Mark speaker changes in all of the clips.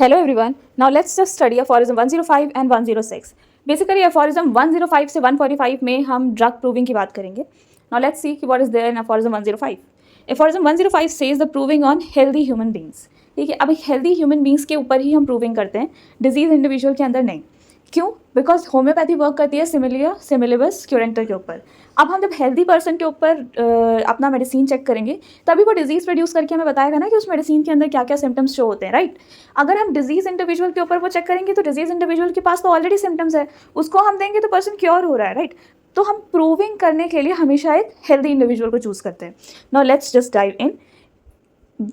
Speaker 1: Hello everyone. Now let's just study aphorism 105 and 106. Basically aphorism 105 से 145 में हम drug proving की बात करेंगे. Now let's see what is there in aphorism 105. Aphorism 105 says the proving on healthy human beings. ठीक है, अब एक healthy human beings के ऊपर ही हम proving करते हैं, disease individual के अंदर नहीं. क्यों? बिकॉज होम्योपैथी वर्क करती है सिमिलिया सिमिलिबस क्यूरेंटर के ऊपर. अब हम जब हेल्दी पर्सन के ऊपर अपना मेडिसिन चेक करेंगे तभी वो डिजीज़ प्रोड्यूस करके हमें बताएगा ना कि उस मेडिसिन के अंदर क्या क्या सिम्टम्स शो होते हैं, राइट. अगर हम डिजीज़ इंडिविजुअल के ऊपर वो चेक करेंगे तो डिजीज़ इंडिविजुअल के पास तो ऑलरेडी सिम्टम्स है, उसको हम देंगे तो पर्सन क्योर हो रहा है, राइट. तो हम प्रूविंग करने के लिए हमेशा एक हेल्दी इंडिविजुअल को चूज़ करते हैं. Now let's just dive in.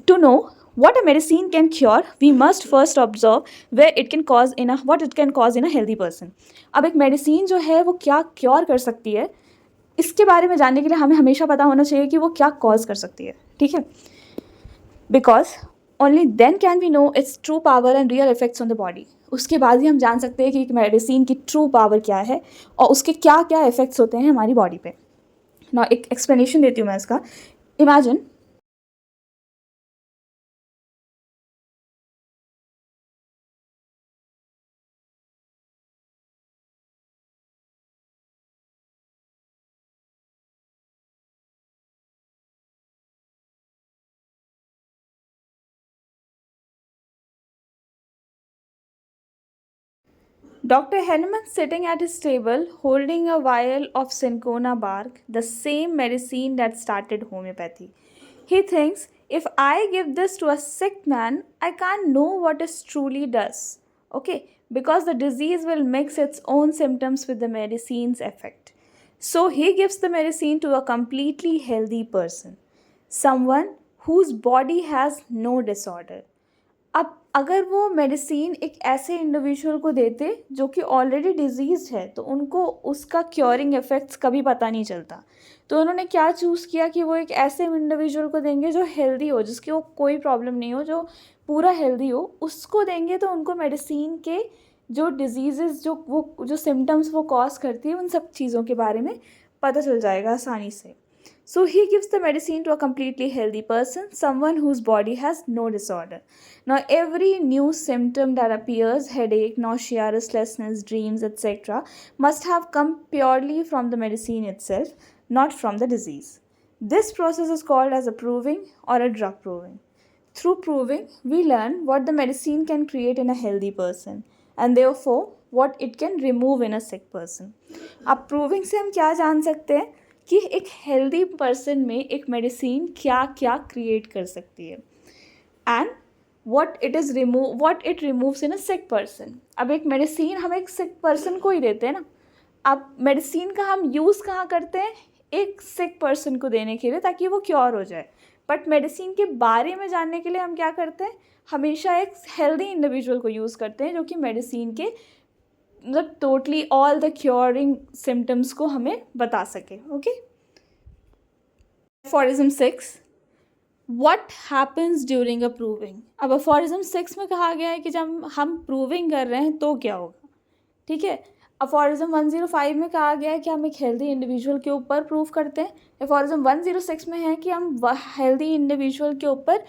Speaker 1: To know what a medicine can cure, we must first observe what it can cause in a healthy person. अब एक मेडिसिन जो है वो क्या क्योर कर सकती है, इसके बारे में जानने के लिए हमें हमेशा पता होना चाहिए कि वो क्या कॉज कर सकती है, ठीक है. Because only then can we know its true power and real effects on the body. उसके बाद ही हम जान सकते हैं कि एक मेडिसिन की ट्रू पावर क्या है और उसके क्या क्या इफेक्ट्स होते हैं हमारी बॉडी पे. ना एक एक्सप्लेनेशन देती हूँ मैं इसका. Imagine Dr. Henneman sitting at his table holding a vial of cinchona bark, the same medicine that started homeopathy. He thinks, if I give this to a sick man, I can't know what it truly does. Okay, because the disease will mix its own symptoms with the medicine's effect. So he gives the medicine to a completely healthy person, someone whose body has no disorder. अब अगर वो medicine एक ऐसे individual को देते जो कि already disease है तो उनको उसका क्योरिंग इफ़ेक्ट्स कभी पता नहीं चलता. तो उन्होंने क्या चूज़ किया कि वो एक ऐसे इंडिविजुअल को देंगे जो हेल्दी हो, जिसकी वो कोई प्रॉब्लम नहीं हो, जो पूरा हेल्दी हो, उसको देंगे तो उनको मेडिसिन के जो डिजीज़ जो सिम्टम्स वो कॉज करती है उन सब चीज़ों के बारे में पता चल जाएगा आसानी से. So he gives the medicine to a completely healthy person, someone whose body has no disorder. Now every new symptom that appears, headache, nausea, restlessness, dreams, etc., must have come purely from the medicine itself, not from the disease. This process is called as a proving or a drug proving. Through proving, we learn what the medicine can create in a healthy person and therefore what it can remove in a sick person. अब proving से हम क्या जान सकते हैं कि एक healthy person में एक मेडिसिन क्या क्या क्रिएट कर सकती है and what it removes in a sick person. अब एक मेडिसिन हम एक सिक पर्सन को ही देते हैं ना. अब मेडिसिन का हम यूज़ कहाँ करते हैं? एक सिक पर्सन को देने के लिए ताकि वो क्योर हो जाए. बट मेडिसिन के बारे में जानने के लिए हम क्या करते हैं? हमेशा एक हेल्दी इंडिविजुअल को यूज़ करते हैं जो कि मेडिसिन के मतलब totally all the curing symptoms को हमें बता सके. Okay. Aphorism 6, what happens during a proving. अब अफोरिज्म 6 में कहा गया है कि जब हम प्रूविंग कर रहे हैं तो क्या होगा, ठीक है. अफोरिज्म 105 में कहा गया है कि हम एक हेल्दी इंडिविजुअल के ऊपर प्रूव करते हैं. अफोरिज्म 106 में है कि हम हेल्दी इंडिविजुअल के ऊपर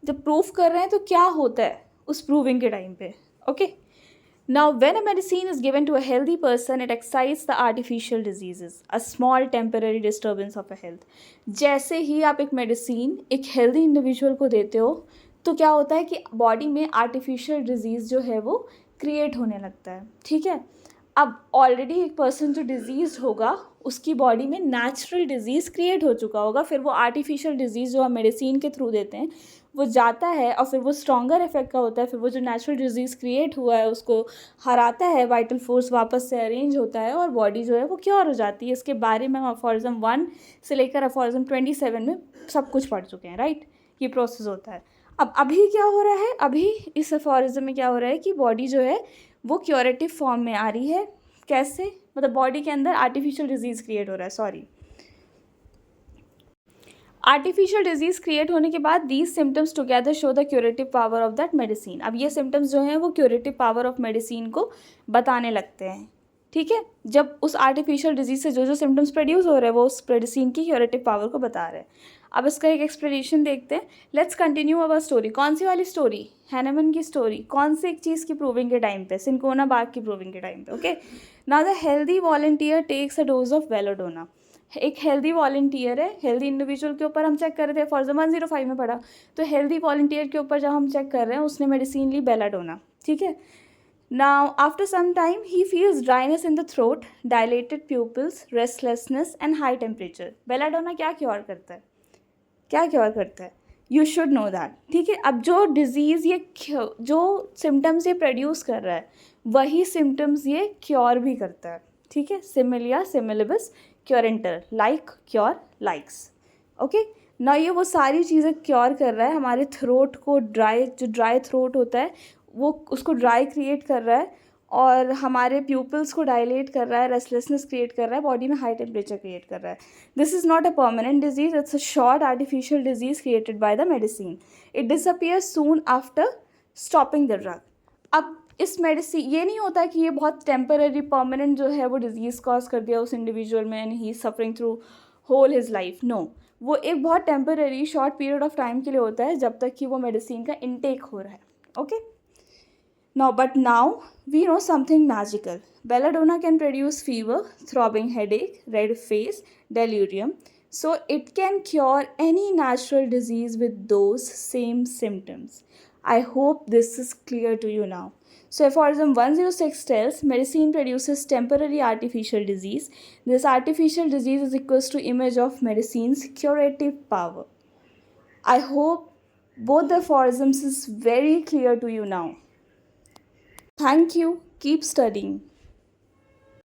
Speaker 1: जब प्रूव कर रहे हैं तो क्या होता है उस प्रूविंग के टाइम पे. Okay. Now, when a medicine is given to a healthy person, it excites the artificial diseases, a small temporary disturbance of a health. जैसे ही आप एक मेडिसिन एक हेल्दी इंडिविजुअल को देते हो तो क्या होता है कि बॉडी में आर्टिफिशियल डिजीज़ जो है वो क्रिएट होने लगता है, ठीक है. अब ऑलरेडी एक पर्सन जो डिजीज़ होगा उसकी बॉडी में नेचुरल डिजीज़ क्रिएट हो चुका होगा, फिर वो आर्टिफिशियल डिजीज़ जो हम मेडिसिन के थ्रू देते हैं वो जाता है और फिर वो स्ट्रॉन्गर इफेक्ट का होता है. फिर वो जो नेचुरल डिजीज़ क्रिएट हुआ है उसको हराता है, वाइटल फोर्स वापस से अरेंज होता है और बॉडी जो है वो क्योर हो जाती है. इसके बारे में हम अफोरिज्म 1 से लेकर अफोरिज्म 27 में सब कुछ पढ़ चुके हैं, राइट. ये प्रोसेस होता है. अब अभी क्या हो रहा है? अभी इस अफोरिज्म में क्या हो रहा है कि बॉडी जो है वो क्योरेटिव फॉर्म में आ रही है. कैसे? मतलब बॉडी के अंदर आर्टिफिशियल डिजीज़ क्रिएट हो रहा है. आर्टिफिशियल डिजीज़ क्रिएट होने के बाद these symptoms together show the curative power of that medicine. अब ये सिम्टम्स जो हैं वो क्यूरेटिव पावर ऑफ मेडिसिन को बताने लगते हैं, ठीक है. जब उस आर्टिफिशियल डिजीज़ से जो सिम्टम्स प्रोड्यूस हो रहे हैं वो उस मेडिसिन की क्यूरेटिव पावर को बता रहे हैं. अब इसका एक एक्सप्लेनेशन देखते हैं. Let's continue our story. कौन सी वाली स्टोरी? हैनेमन की स्टोरी. कौन से एक चीज़ की प्रूविंग के टाइम पे? सिंकोना बाग की प्रूविंग के टाइम पे. Okay, now the healthy volunteer takes a dose of belladonna. एक हेल्दी वॉलंटियर है, हेल्दी इंडिविजुअल के ऊपर हम चेक कर रहे थे, फॉर 105 में पढ़ा. तो हेल्दी वॉलंटियर के ऊपर जब हम चेक कर रहे हैं, उसने मेडिसिन ली बेलाडोना. ठीक है. Now, after some time, he feels dryness in the throat, dilated pupils, restlessness and high temperature. Belladonna क्या क्योर करता है? क्या क्योर करता है? You should know that. ठीक है. अब जो डिजीज़ ये जो सिम्टम्स ये प्रोड्यूस कर रहा है, वही सिम्टम्स ये क्योर भी करता है. ठीक है. Similia similibus curentur, like cure likes. Okay ना, ये वो सारी चीज़ें क्योर कर रहा है. हमारे थ्रोट को जो ड्राई थ्रोट होता है वो उसको ड्राई क्रिएट कर रहा है, और हमारे प्यूपल्स को डायलेट कर रहा है, रेस्टलेसनेस क्रिएट कर रहा है, बॉडी में हाई टेम्परेचर क्रिएट कर रहा है. This is not a permanent disease, it's a short artificial disease created by the medicine. It disappear soon after stopping the drug. अब इस मेडिसिन ये नहीं होता कि ये बहुत टेम्पररी परमानेंट जो है वो डिजीज़ कॉज कर दिया उस इंडिविजुअल में and he is suffering through whole his life. No, वो एक बहुत temporary short period of time के लिए होता है, जब तक कि वो मेडिसिन का इनटेक हो रहा है. Okay. But now we know something magical. Belladonna can produce fever, throbbing headache, red face, delirium. So it can cure any natural disease with those same symptoms. I hope this is clear to you now. So aphorism 106 tells medicine produces temporary artificial disease. This artificial disease is equals to image of medicine's curative power. I hope both the aphorisms is very clear to you now. Thank you. Keep studying.